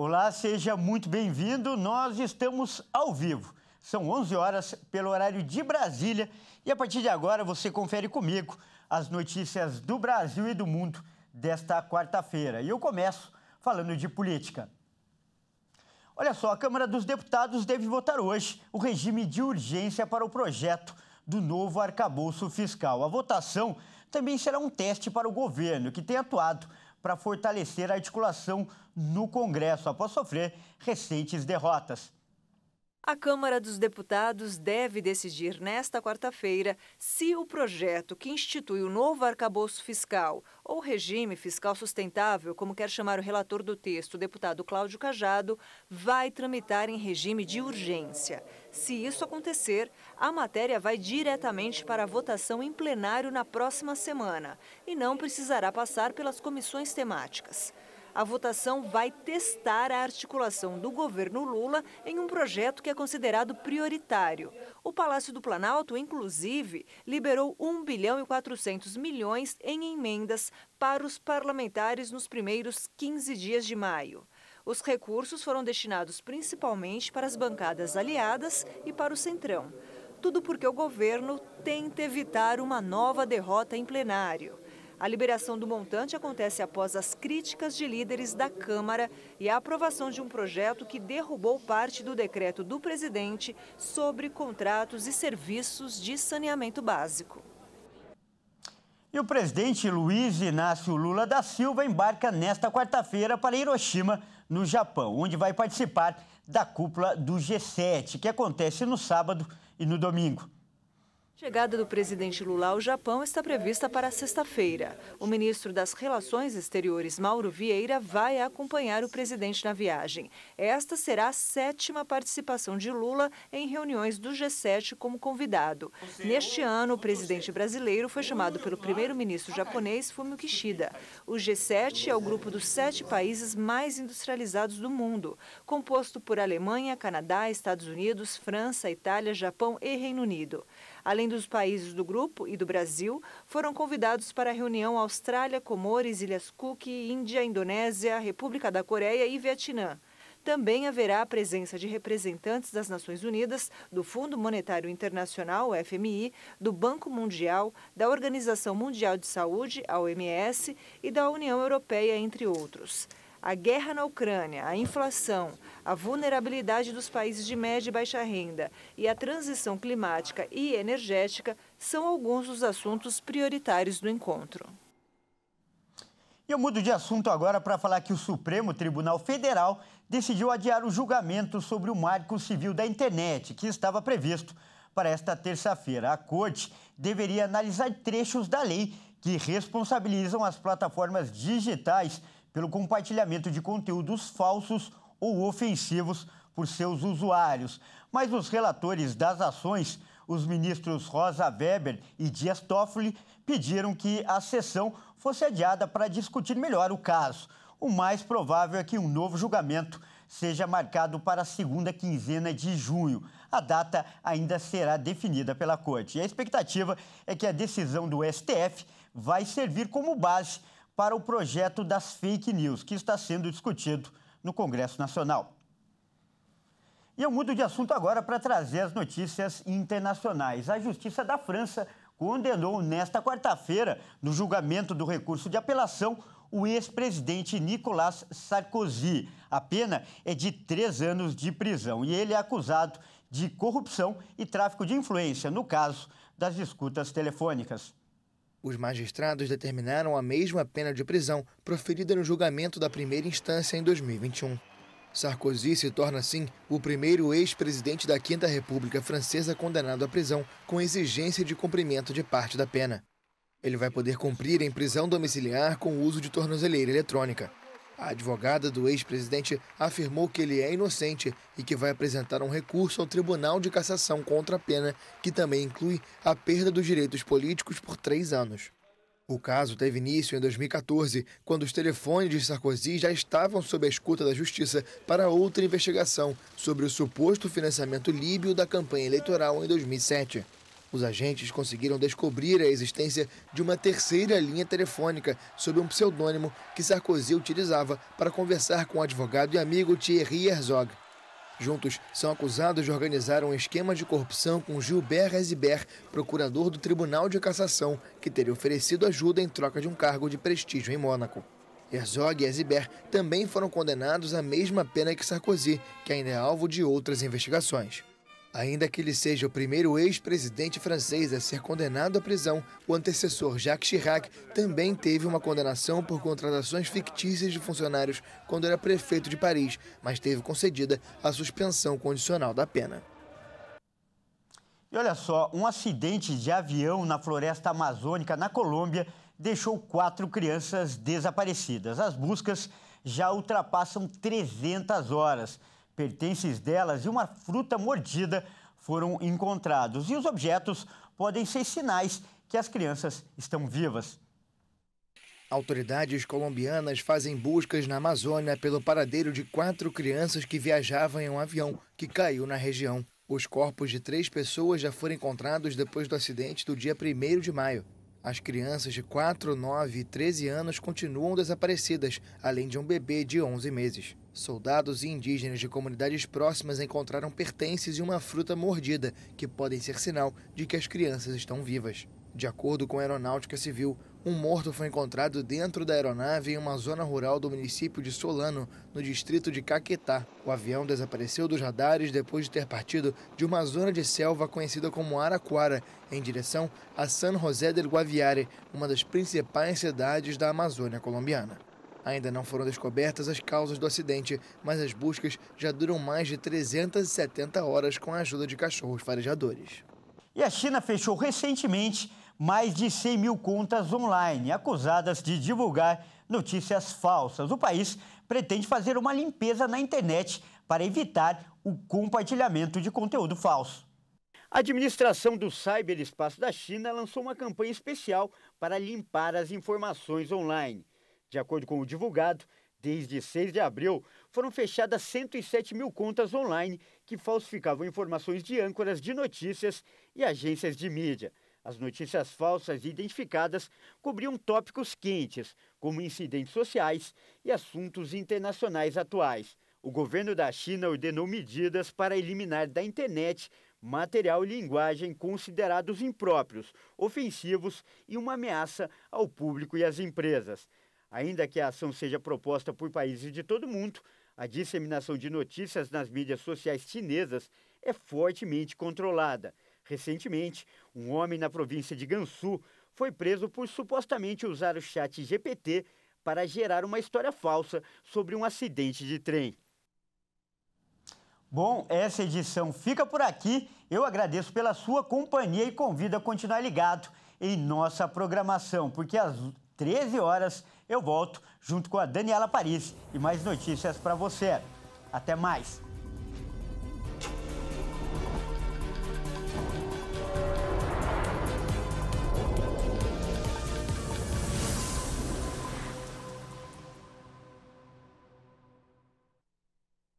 Olá, seja muito bem-vindo. Nós estamos ao vivo. São 11 horas pelo horário de Brasília e a partir de agora você confere comigo as notícias do Brasil e do mundo desta quarta-feira. E eu começo falando de política. Olha só, a Câmara dos Deputados deve votar hoje o regime de urgência para o projeto do novo arcabouço fiscal. A votação também será um teste para o governo, que tem atuado para fortalecer a articulação no Congresso após sofrer recentes derrotas. A Câmara dos Deputados deve decidir nesta quarta-feira se o projeto que institui o novo arcabouço fiscal, ou regime fiscal sustentável, como quer chamar o relator do texto, o deputado Cláudio Cajado, vai tramitar em regime de urgência. Se isso acontecer, a matéria vai diretamente para a votação em plenário na próxima semana e não precisará passar pelas comissões temáticas. A votação vai testar a articulação do governo Lula em um projeto que é considerado prioritário. O Palácio do Planalto, inclusive, liberou 1 bilhão e 400 milhões em emendas para os parlamentares nos primeiros 15 dias de maio. Os recursos foram destinados principalmente para as bancadas aliadas e para o Centrão. Tudo porque o governo tenta evitar uma nova derrota em plenário. A liberação do montante acontece após as críticas de líderes da Câmara e a aprovação de um projeto que derrubou parte do decreto do presidente sobre contratos e serviços de saneamento básico. E o presidente Luiz Inácio Lula da Silva embarca nesta quarta-feira para Hiroshima, no Japão, onde vai participar da cúpula do G7, que acontece no sábado e no domingo. A chegada do presidente Lula ao Japão está prevista para sexta-feira. O ministro das Relações Exteriores, Mauro Vieira, vai acompanhar o presidente na viagem. Esta será a 7ª participação de Lula em reuniões do G7 como convidado. Neste ano, o presidente brasileiro foi chamado pelo primeiro-ministro japonês, Fumio Kishida. O G7 é o grupo dos 7 países mais industrializados do mundo, composto por Alemanha, Canadá, Estados Unidos, França, Itália, Japão e Reino Unido. Além dos países do grupo e do Brasil, foram convidados para a reunião Austrália, Comores, Ilhas Cook, Índia, Indonésia, República da Coreia e Vietnã. Também haverá a presença de representantes das Nações Unidas, do Fundo Monetário Internacional, o FMI, do Banco Mundial, da Organização Mundial de Saúde, a OMS, e da União Europeia, entre outros. A guerra na Ucrânia, a inflação, a vulnerabilidade dos países de média e baixa renda e a transição climática e energética são alguns dos assuntos prioritários do encontro. E eu mudo de assunto agora para falar que o Supremo Tribunal Federal decidiu adiar o julgamento sobre o Marco Civil da Internet, que estava previsto para esta terça-feira. A Corte deveria analisar trechos da lei que responsabilizam as plataformas digitais pelo compartilhamento de conteúdos falsos ou ofensivos por seus usuários. Mas os relatores das ações, os ministros Rosa Weber e Dias Toffoli, pediram que a sessão fosse adiada para discutir melhor o caso. O mais provável é que um novo julgamento seja marcado para a segunda quinzena de junho. A data ainda será definida pela Corte. E a expectativa é que a decisão do STF vai servir como base para o projeto das fake news, que está sendo discutido no Congresso Nacional. E eu mudo de assunto agora para trazer as notícias internacionais. A Justiça da França condenou nesta quarta-feira, no julgamento do recurso de apelação, o ex-presidente Nicolas Sarkozy. A pena é de 3 anos de prisão e ele é acusado de corrupção e tráfico de influência, no caso das escutas telefônicas. Os magistrados determinaram a mesma pena de prisão proferida no julgamento da primeira instância em 2021. Sarkozy se torna, assim, o primeiro ex-presidente da Quinta República Francesa condenado à prisão com exigência de cumprimento de parte da pena. Ele vai poder cumprir em prisão domiciliar com o uso de tornozeleira eletrônica. A advogada do ex-presidente afirmou que ele é inocente e que vai apresentar um recurso ao Tribunal de Cassação contra a pena, que também inclui a perda dos direitos políticos por 3 anos. O caso teve início em 2014, quando os telefones de Sarkozy já estavam sob a escuta da Justiça para outra investigação sobre o suposto financiamento líbio da campanha eleitoral em 2007. Os agentes conseguiram descobrir a existência de uma terceira linha telefônica sob um pseudônimo que Sarkozy utilizava para conversar com o advogado e amigo Thierry Herzog. Juntos, são acusados de organizar um esquema de corrupção com Gilbert Ezibert, procurador do Tribunal de Cassação, que teria oferecido ajuda em troca de um cargo de prestígio em Mônaco. Herzog e Ezibert também foram condenados à mesma pena que Sarkozy, que ainda é alvo de outras investigações. Ainda que ele seja o primeiro ex-presidente francês a ser condenado à prisão, o antecessor Jacques Chirac também teve uma condenação por contratações fictícias de funcionários quando era prefeito de Paris, mas teve concedida a suspensão condicional da pena. E olha só, um acidente de avião na floresta amazônica, na Colômbia, deixou 4 crianças desaparecidas. As buscas já ultrapassam 300 horas. Pertences delas e uma fruta mordida foram encontrados. E os objetos podem ser sinais que as crianças estão vivas. Autoridades colombianas fazem buscas na Amazônia pelo paradeiro de 4 crianças que viajavam em um avião que caiu na região. Os corpos de 3 pessoas já foram encontrados depois do acidente do dia 1º de maio. As crianças de 4, 9 e 13 anos continuam desaparecidas, além de um bebê de 11 meses. Soldados e indígenas de comunidades próximas encontraram pertences e uma fruta mordida, que podem ser sinal de que as crianças estão vivas. De acordo com a Aeronáutica Civil, um morto foi encontrado dentro da aeronave em uma zona rural do município de Solano, no distrito de Caquetá. O avião desapareceu dos radares depois de ter partido de uma zona de selva conhecida como Araquara, em direção a San José del Guaviare, uma das principais cidades da Amazônia colombiana. Ainda não foram descobertas as causas do acidente, mas as buscas já duram mais de 370 horas com a ajuda de cachorros farejadores. E a China fechou recentemente mais de 100 mil contas online, acusadas de divulgar notícias falsas. O país pretende fazer uma limpeza na internet para evitar o compartilhamento de conteúdo falso. A administração do ciberespaço da China lançou uma campanha especial para limpar as informações online. De acordo com o divulgado, desde 6 de abril, foram fechadas 107 mil contas online que falsificavam informações de âncoras de notícias e agências de mídia. As notícias falsas identificadas cobriam tópicos quentes, como incidentes sociais e assuntos internacionais atuais. O governo da China ordenou medidas para eliminar da internet material e linguagem considerados impróprios, ofensivos e uma ameaça ao público e às empresas. Ainda que a ação seja proposta por países de todo o mundo, a disseminação de notícias nas mídias sociais chinesas é fortemente controlada. Recentemente, um homem na província de Gansu foi preso por supostamente usar o chat GPT para gerar uma história falsa sobre um acidente de trem. Bom, essa edição fica por aqui. Eu agradeço pela sua companhia e convido a continuar ligado em nossa programação, porque às 13 horas eu volto junto com a Daniela Paris e mais notícias para você. Até mais!